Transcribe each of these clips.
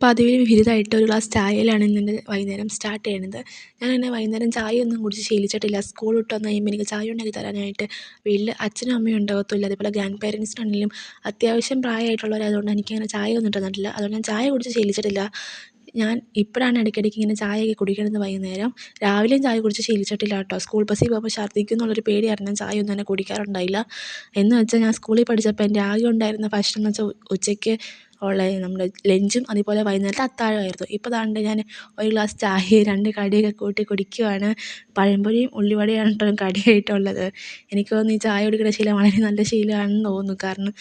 പതിവിന് വിപരീതമായിട്ട് ഒരു ഗ്ലാസ് ചായയിലാണ് ഇന്നെൻ്റെ വൈകുന്നേരം സ്റ്റാർട്ട് ചെയ്യണത്. ഞാനങ്ങനെ വൈകുന്നേരം ചായയൊന്നും കുടിച്ച് ശീലിച്ചിട്ടില്ല. സ്കൂൾ വിട്ട് വന്ന് കഴിയുമ്പോൾ എനിക്ക് ചായ ഉണ്ടാക്കി തരാനായിട്ട് വീട്ടിൽ അച്ഛനും അമ്മയും ഉണ്ടാകത്തുമില്ല. അതേപോലെ ഗ്രാൻഡ് പേരൻസിനാണെങ്കിലും അത്യാവശ്യം പ്രായമായിട്ടുള്ളവരായതുകൊണ്ട് എനിക്കങ്ങനെ ചായ ഒന്നും തന്നിട്ടില്ല. അതുകൊണ്ട് ഞാൻ ചായ കുടിച്ച് ശീലിച്ചിട്ടില്ല. ഞാൻ ഇപ്പോഴാണ് ഇടയ്ക്കിടയ്ക്ക് ഇങ്ങനെ ചായയൊക്കെ കുടിക്കണത് വൈകുന്നേരം. രാവിലെയും ചായ കുടിച്ച് ശീലിച്ചിട്ടില്ല കേട്ടോ. സ്കൂൾ ബസ്സിൽ പോകുമ്പോൾ ഛർദ്ദിക്കും എന്നുള്ളൊരു പേടി കാരണം ചായ ഒന്നും തന്നെ കുടിക്കാറുണ്ടായില്ല. എന്ന് വെച്ചാൽ ഞാൻ സ്കൂളിൽ പഠിച്ചപ്പോൾ എൻ്റെ ആകെ ഉണ്ടായിരുന്ന ഭക്ഷണം എന്ന് വെച്ചാൽ ഉച്ചയ്ക്ക് ഉള്ള നമ്മുടെ ലഞ്ചും അതുപോലെ വൈകുന്നേരത്തെ അത്താഴമായിരുന്നു. ഇപ്പോൾ ദാണ്ട് ഞാൻ ഒരു ഗ്ലാസ് ചായയും 2 കടിയൊക്കെ കൂട്ടി കുടിക്കുവാണ്. പഴംപൊരിയും ഉള്ളിവടയാണ് കേട്ടോ കടിയായിട്ടുള്ളത്. എനിക്ക് തോന്നുന്നു ഈ ചായ കുടിക്കുന്ന ശീലം വളരെ നല്ല ശീലമാണെന്ന് തോന്നുന്നു. കാരണം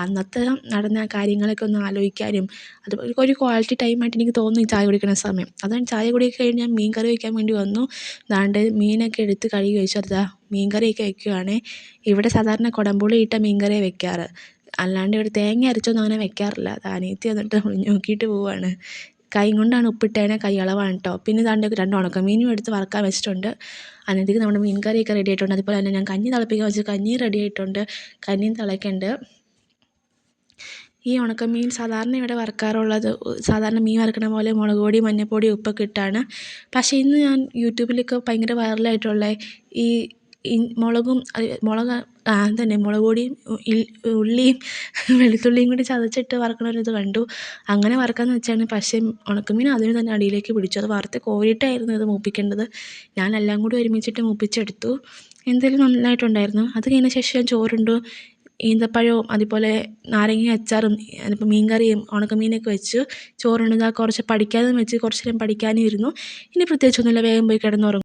അന്നത്തെ നടന്ന കാര്യങ്ങളൊക്കെ ഒന്ന് ആലോചിക്കാനും അതുപോലെ ഒരു ക്വാളിറ്റി ടൈമായിട്ട് എനിക്ക് തോന്നുന്നു ഈ ചായ കുടിക്കുന്ന സമയം. അതാണ് ചായ കുടിയൊക്കെ കഴിഞ്ഞ് ഞാൻ മീൻ കറി വയ്ക്കാൻ വേണ്ടി വന്നു. ദാണ്ട് മീനൊക്കെ എടുത്ത് കഴുകി വെച്ചു. അതാ മീൻ കറിയൊക്കെ വയ്ക്കുവാണേ. ഇവിടെ സാധാരണ കുടംപുളി ഇട്ട മീൻ കറിയാണ് വെക്കാറ്. അല്ലാണ്ട് ഇവിടെ തേങ്ങ അരച്ചൊന്നും അങ്ങനെ വെക്കാറില്ല. അത് അനിയത്തി വന്നിട്ട് നോക്കിയിട്ട് പോവുകയാണ്. കൈ കൊണ്ടാണ് ഉപ്പിട്ടേനെ, കൈ അളവാണ് കേട്ടോ. പിന്നെ ദാണ്ട് 2 ഉണക്കമീനും എടുത്ത് വറുക്കാൻ വെച്ചിട്ടുണ്ട്. അനിയത്തിക്ക് നമ്മുടെ മീൻ കറിയൊക്കെ റെഡി ആയിട്ടുണ്ട്. അതുപോലെ തന്നെ ഞാൻ കഞ്ഞി തിളപ്പിക്കാൻ വെച്ച് കഞ്ഞി റെഡി ആയിട്ടുണ്ട്. കഞ്ഞിയും തിളയ്ക്കുന്നുണ്ട്. ഈ ഉണക്കമീൻ സാധാരണ ഇവിടെ വറുക്കാറുള്ളത് സാധാരണ മീൻ വറുക്കണ പോലെ മുളക് പൊടി, മഞ്ഞൾപ്പൊടി, ഉപ്പൊക്കെ ഇട്ടാണ്. പക്ഷേ ഇന്ന് ഞാൻ യൂട്യൂബിലൊക്കെ ഭയങ്കര വൈറലായിട്ടുള്ള ഈ മുളക് പൊടിയും ഉള്ളിയും വെളുത്തുള്ളിയും കൂടി ചതച്ചിട്ട് വറുക്കണൊരിത് കണ്ടു. അങ്ങനെ വറുക്കാമെന്ന് വെച്ചാണ്. പക്ഷേ ഉണക്കമീൻ അതിന് തന്നെ അടിയിലേക്ക് പിടിച്ചു. അത് വറുത്ത് കോരിയിട്ടായിരുന്നു ഇത് മൂപ്പിക്കേണ്ടത്. ഞാൻ എല്ലാം കൂടി ഒരുമിച്ചിട്ട് മൂപ്പിച്ചെടുത്തു. എന്തായാലും നന്നായിട്ടുണ്ടായിരുന്നു. അത് കഴിഞ്ഞ ശേഷം ഞാൻ ചോറുണ്ടു. ഈന്തപ്പഴവും അതുപോലെ നാരങ്ങ അച്ചാറും അതിപ്പോൾ മീൻ കറിയും ഉണക്കമീനൊക്കെ വെച്ചു. ചോറുണ്ട്. കുറച്ച് പഠിക്കാനും വെച്ച് കുറച്ച് നേരം പഠിക്കാനും ഇരുന്നു. ഇനി പ്രത്യേകിച്ചൊന്നുമില്ല. വേഗം പോയി കിടന്നുറങ്ങും.